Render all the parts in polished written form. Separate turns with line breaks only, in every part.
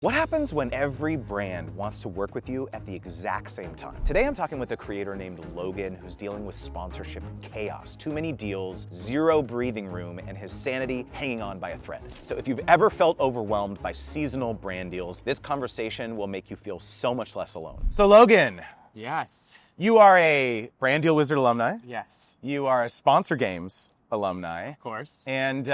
What happens when every brand wants to work with you at the exact same time? Today I'm talking with a creator named Logan who's dealing with sponsorship chaos, too many deals, zero breathing room, and his sanity hanging on by a thread. So if you've ever felt overwhelmed by seasonal brand deals, this conversation will make you feel so much less alone. So Logan.
Yes.
You are a Brand Deal Wizard alumni.
Yes.
You are a Sponsor Games alumni.
Of course.
And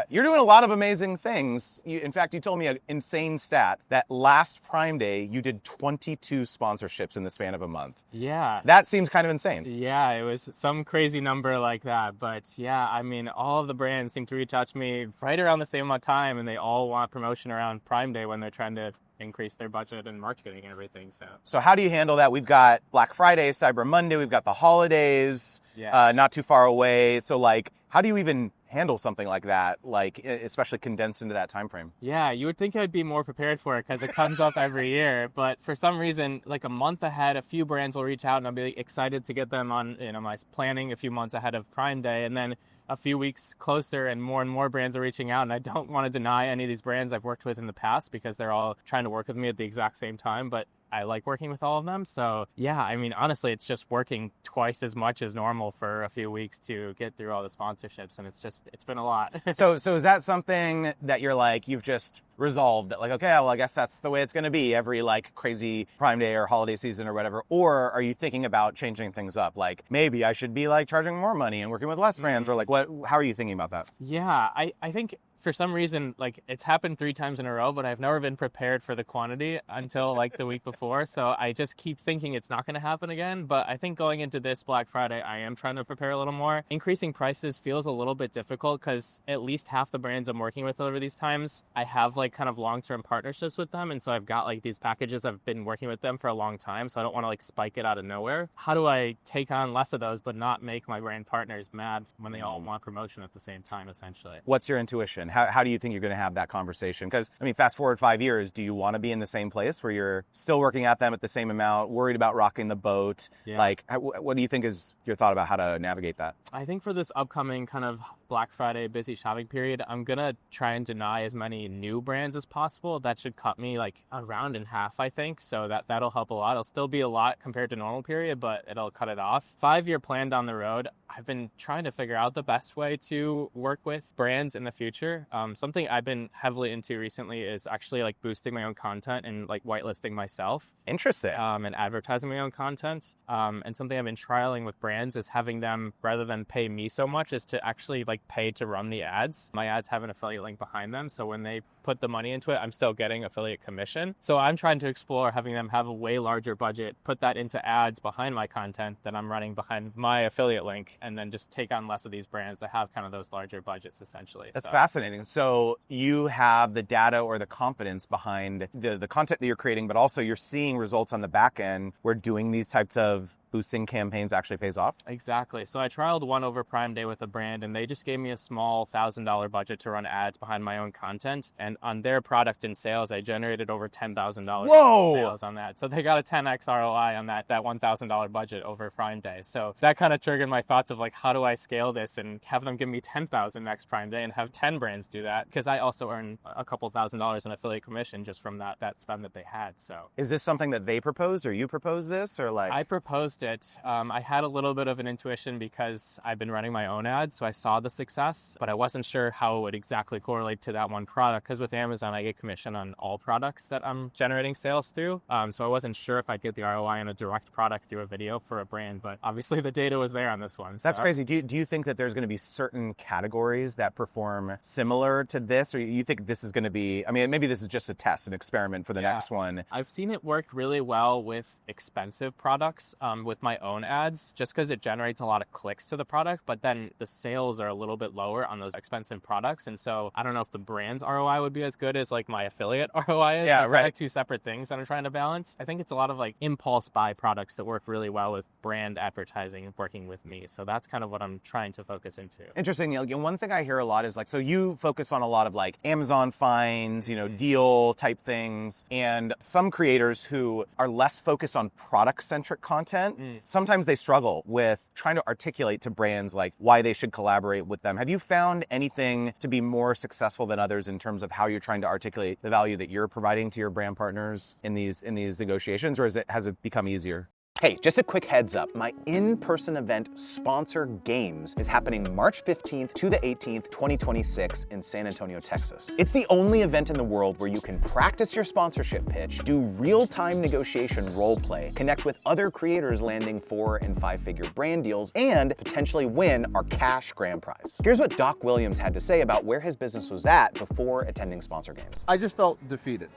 you're doing a lot of amazing things. In fact, you told me an insane stat that last Prime Day, you did 22 sponsorships in the span of a month.
Yeah.
That seems kind of insane.
Yeah, it was some crazy number like that. But yeah, I mean, all of the brands seem to reach out to me right around the same amount of time, and they all want promotion around Prime Day when they're trying to increase their budget and marketing and everything. So
how do you handle that? We've got Black Friday, Cyber Monday, we've got the holidays, not too far away. So how do you even handle something like that, especially condensed into that time frame?
Yeah, you would think I'd be more prepared for it because it comes up every year. But for some reason, like a month ahead, a few brands will reach out and I'll be excited to get them on, my planning a few months ahead of Prime Day. And then a few weeks closer and more brands are reaching out. And I don't want to deny any of these brands I've worked with in the past because they're all trying to work with me at the exact same time. But I like working with all of them. So yeah, I mean, honestly, it's just working twice as much as normal for a few weeks to get through all the sponsorships. And it's been a lot.
So is that something that you've just resolved that okay, well, I guess that's the way it's going to be every crazy Prime Day or holiday season or whatever? Or are you thinking about changing things up? Maybe I should be charging more money and working with less brands or how are you thinking about that?
Yeah, I think for some reason, it's happened 3 times in a row, but I've never been prepared for the quantity until the week before. So I just keep thinking it's not going to happen again. But I think going into this Black Friday, I am trying to prepare a little more. Increasing prices feels a little bit difficult because at least half the brands I'm working with over these times, I have kind of long-term partnerships with them. And so I've got these packages. I've been working with them for a long time. So I don't want to spike it out of nowhere. How do I take on less of those, but not make my brand partners mad when they all want promotion at the same time, essentially?
What's your intuition? How do you think you're going to have that conversation? Because, fast forward 5 years, do you want to be in the same place where you're still working at them at the same amount, worried about rocking the boat?
Yeah.
What do you think is your thought about how to navigate that?
I think for this upcoming kind of Black Friday busy shopping period, I'm going to try and deny as many new brands as possible. That should cut me around in half, I think. So that'll help a lot. It'll still be a lot compared to normal period, but it'll cut it off. 5-year plan down the road, I've been trying to figure out the best way to work with brands in the future. Something I've been heavily into recently is actually boosting my own content and whitelisting myself.
Interesting.
And advertising my own content. And something I've been trialing with brands is having them, rather than pay me so much, is to actually pay to run the ads. My ads have an affiliate link behind them. So when they put the money into it, I'm still getting affiliate commission. So I'm trying to explore having them have a way larger budget, put that into ads behind my content that I'm running behind my affiliate link, and then just take on less of these brands that have kind of those larger budgets, essentially.
That's fascinating. So you have the data or the confidence behind the content that you're creating, but also you're seeing results on the back end where doing these types of boosting campaigns actually pays off?
Exactly. So I trialed one over Prime Day with a brand, and they just gave me a small $1,000 budget to run ads behind my own content. And on their product and sales, I generated over $10,000 in sales on that. So they got a 10x ROI on that $1,000 budget over Prime Day. So that kind of triggered my thoughts of how do I scale this and have them give me $10,000 next Prime Day and have 10 brands do that? Because I also earn a couple $1,000s in affiliate commission just from that spend that they had. So
is this something that they proposed or you proposed this or
I proposed it. I had a little bit of an intuition because I've been running my own ads, so I saw the success, but I wasn't sure how it would exactly correlate to that one product, because with Amazon, I get commission on all products that I'm generating sales through. So I wasn't sure if I'd get the ROI on a direct product through a video for a brand, but obviously the data was there on this one.
That's crazy. Do you think that there's going to be certain categories that perform similar to this, or you think this is going to be, maybe this is just a test, an experiment for the next one?
I've seen it work really well with expensive products, with my own ads, just because it generates a lot of clicks to the product, but then the sales are a little bit lower on those expensive products. And so I don't know if the brand's ROI would be as good as my affiliate ROI is.
Yeah, right.
2 separate things that I'm trying to balance. I think it's a lot of impulse buy products that work really well with brand advertising working with me. So that's kind of what I'm trying to focus into.
Interesting. One thing I hear a lot is so you focus on a lot of Amazon finds, deal type things, and some creators who are less focused on product centric content sometimes they struggle with trying to articulate to brands like why they should collaborate with them. Have you found anything to be more successful than others in terms of how you're trying to articulate the value that you're providing to your brand partners in these negotiations, or has it become easier? Hey, just a quick heads up. My in-person event, Sponsor Games, is happening March 15th to the 18th, 2026 in San Antonio, Texas. It's the only event in the world where you can practice your sponsorship pitch, do real-time negotiation role play, connect with other creators landing 4- and 5-figure brand deals, and potentially win our cash grand prize. Here's what Doc Williams had to say about where his business was at before attending Sponsor Games.
I just felt defeated.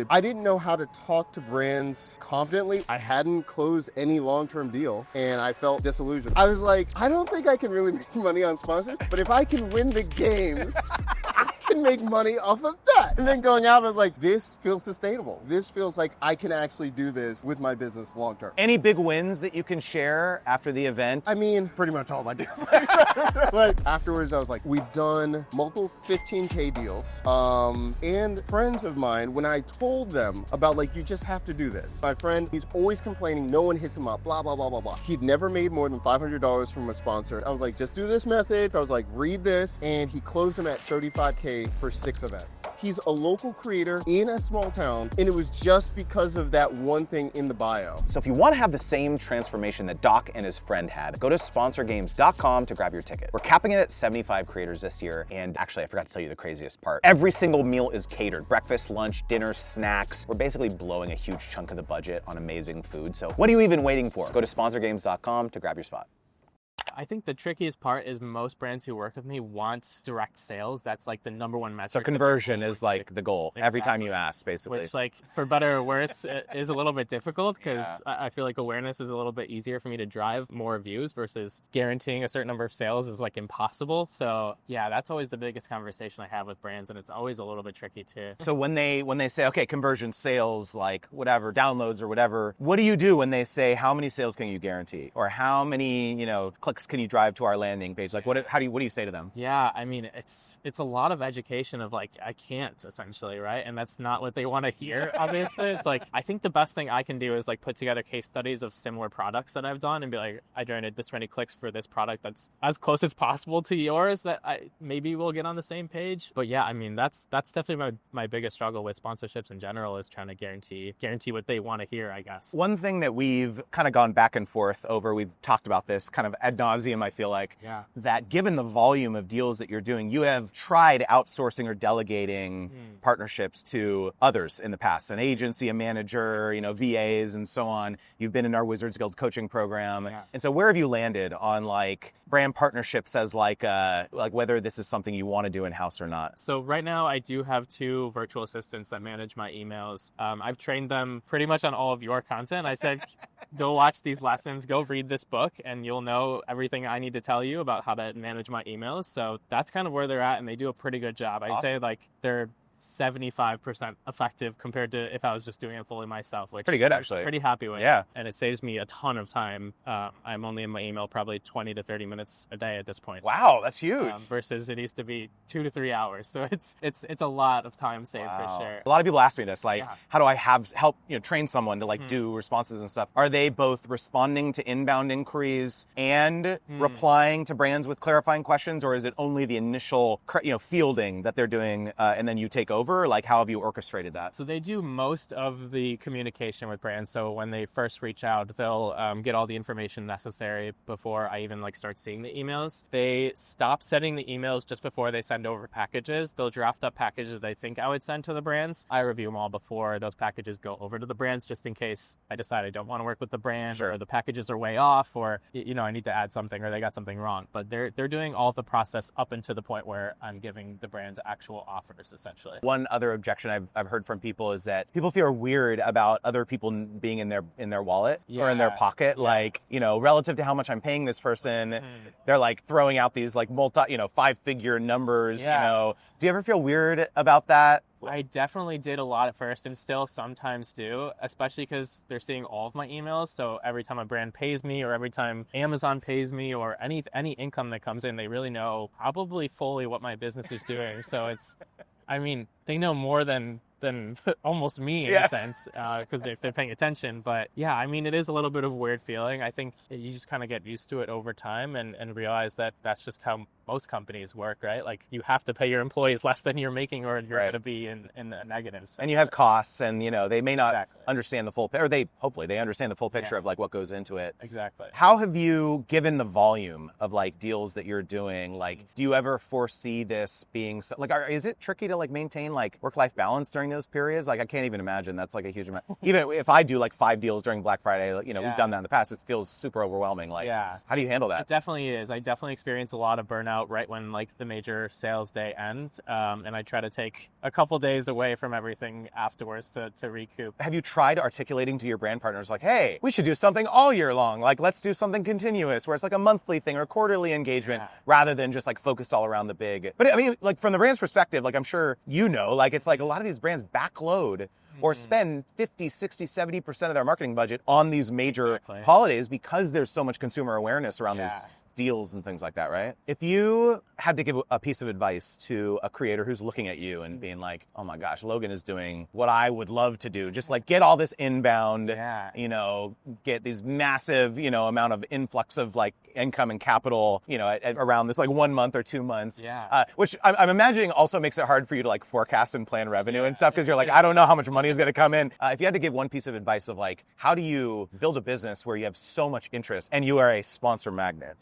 I didn't know how to talk to brands confidently. I hadn't closed any long-term deal and I felt disillusioned. I was like, I don't think I can really make money on sponsors, but if I can win the games, I can make money off of that. And then going out, I was like, this feels sustainable. This feels like I can actually do this with my business long-term.
Any big wins that you can share after the event?
I mean, pretty much all my deals. But afterwards, I was like, we've done multiple 15K deals. And friends of mine, when I told them about like, you just have to do this. My friend, he's always complaining, no one hits him up, blah, blah, blah, blah, blah. He'd never made more than $500 from a sponsor. I was like, just do this method. I was like, read this. And he closed him at 35K for 6 events. He's a local creator in a small town, and it was just because of that one thing in the bio.
So if you want to have the same transformation that Doc and his friend had, go to sponsorgames.com to grab your ticket. We're capping it at 75 creators this year, and actually I forgot to tell you the craziest part. Every single meal is catered. Breakfast, lunch, dinner, snacks. We're basically blowing a huge chunk of the budget on amazing food. So what are you even waiting for? Go to sponsorgames.com to grab your spot.
I think the trickiest part is most brands who work with me want direct sales. That's like the number one metric.
So conversion is like the goal every time you ask, basically.
Which, like, for better or worse, is a little bit difficult because I feel like awareness is a little bit easier for me to drive more views versus guaranteeing a certain number of sales is like impossible. So yeah, that's always the biggest conversation I have with brands, and it's always a little bit tricky too.
So when they say, okay, conversion, sales, like whatever, downloads or whatever, what do you do when they say, how many sales can you guarantee? Or how many, clicks can you drive to our landing page? Like, what do you say to them?
Yeah, I mean, it's a lot of education of like, I can't, essentially, right? And that's not what they want to hear, obviously. It's like, I think the best thing I can do is like put together case studies of similar products that I've done and be like, I generated this many clicks for this product that's as close as possible to yours that maybe we'll get on the same page. But yeah, I mean, that's definitely my biggest struggle with sponsorships in general is trying to guarantee what they want to hear, I guess.
One thing that we've kind of gone back and forth over, we've talked about this kind of ad nauseum, I feel like, that given the volume of deals that you're doing, you have tried outsourcing or delegating partnerships to others in the past, an agency, a manager, VAs and so on. You've been in our Wizards Guild coaching program. Yeah. And so where have you landed on like brand partnerships as like whether this is something you want to do in-house or not?
So right now I do have 2 virtual assistants that manage my emails. I've trained them pretty much on all of your content. I said, go watch these lessons, go read this book, and you'll know everything I need to tell you about how to manage my emails. So that's kind of where they're at, and they do a pretty good job. I'd say like they're 75% effective compared to if I was just doing it fully myself, which
it's pretty good,
I'm
actually.
Pretty happy with.
Yeah.
And it saves me a ton of time. I'm only in my email probably 20 to 30 minutes a day at this point.
Wow, that's huge.
Versus it used to be 2 to 3 hours. So it's a lot of time saved for sure.
A lot of people ask me this, like, how do I help train someone to like do responses and stuff? Are they both responding to inbound inquiries and replying to brands with clarifying questions, or is it only the initial fielding that they're doing and then you take over? Like, how have you orchestrated that?
So they do most of the communication with brands. So when they first reach out, they'll get all the information necessary before I even like start seeing the emails. They stop sending the emails just before they send over packages. They'll draft up packages they think I would send to the brands. I review them all before those packages go over to the brands, just in case I decide I don't want to work with the brand, or the packages are way off, or I need to add something, or they got something wrong. But they're doing all of the process up until the point where I'm giving the brands actual offers, essentially.
One other objection I've heard from people is that people feel weird about other people being in their wallet or in their pocket. Like, relative to how much I'm paying this person, they're like throwing out these like multi, 5-figure numbers, Do you ever feel weird about that?
I definitely did a lot at first and still sometimes do, especially because they're seeing all of my emails. So every time a brand pays me or every time Amazon pays me or any income that comes in, they really know probably fully what my business is doing. So they know more than than almost me in a sense, because if they're paying attention. But yeah, I mean, it is a little bit of a weird feeling. I think you just kind of get used to it over time and realize that that's just how most companies work, right? Like you have to pay your employees less than you're making, or you're going to be in a negative. So,
and you have costs, and they may not
Exactly.
understand the full, or hopefully they understand the full picture of like what goes into it.
Exactly.
How have you, given the volume of like deals that you're doing, like do you ever foresee this being like, is it tricky to like maintain like work-life balance during those periods? Like I can't even imagine that's like a huge amount. Even if I do like 5 deals during Black Friday, we've done that in the past, it feels super overwhelming. Like, how do you handle that?
It definitely is. I definitely experience a lot of burnout right when like the major sales day ends, and I try to take a couple days away from everything afterwards to recoup.
Have you tried articulating to your brand partners like, hey, we should do something all year long, like let's do something continuous where it's like a monthly thing or quarterly engagement rather than just like focused all around the big. But I mean, like from the brand's perspective, like I'm sure like it's like a lot of these brands backload or spend 50, 60, 70% of their marketing budget on these major holidays because there's so much consumer awareness around these deals and things like that, right? If you had to give a piece of advice to a creator who's looking at you and being like, oh my gosh, Logan is doing what I would love to do, just like get all this inbound, get these massive, amount of influx of like income and capital, around this like 1 month or 2 months, which I'm imagining also makes it hard for you to like forecast and plan revenue and stuff because you're like, I don't know how much money is going to come in. If you had to give one piece of advice of like, how do you build a business where you have so much interest and you are a sponsor magnet?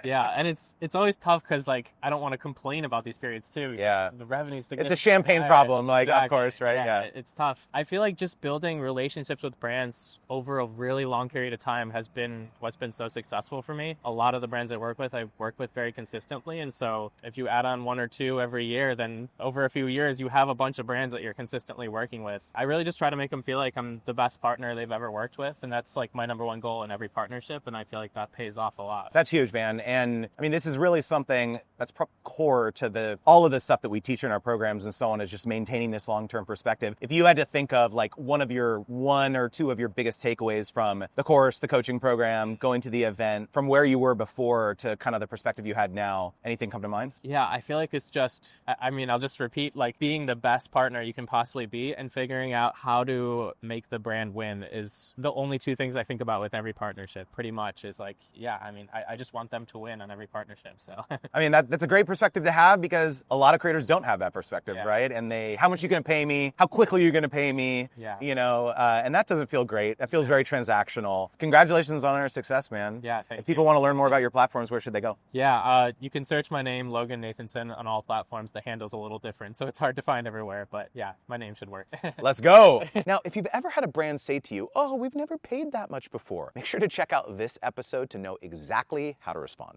Yeah, and it's always tough because like I don't want to complain about these periods too.
Yeah,
the revenue's
it's a champagne problem, like
exactly.
Of course, right? Yeah,
it's tough. I feel like just building relationships with brands over a really long period of time has been what's been so successful for me. A lot of the brands I work with very consistently, and so if you add on 1 or 2 every year, then over a few years you have a bunch of brands that you're consistently working with. I really just try to make them feel like I'm the best partner they've ever worked with, and that's like my number one goal in every partnership, and I feel like that pays off a lot.
That's huge, man. And I mean, this is really something that's core to all of the stuff that we teach in our programs and so on, is just maintaining this long-term perspective. If you had to think of like one or two of your biggest takeaways from the course, the coaching program, going to the event, from where you were before to kind of the perspective you had now, anything come to mind?
Yeah, I feel like it's just, I mean, I'll just repeat, like being the best partner you can possibly be and figuring out how to make the brand win is the only 2 things I think about with every partnership, pretty much, is like, I mean, I just want them to win on every partnership. So
I mean, that's a great perspective to have because a lot of creators don't have that perspective, right? And how much are you going to pay me? How quickly are you going to pay me? And that doesn't feel great. That feels very transactional. Congratulations on our success, man.
Yeah, thank you.
If people want to learn more about your platforms, where should they go?
Yeah, you can search my name, Logan Nathanson, on all platforms. The handle's a little different, so it's hard to find everywhere, but yeah, my name should work.
Let's go. Now, if you've ever had a brand say to you, oh, we've never paid that much before, make sure to check out this episode to know exactly how to respond.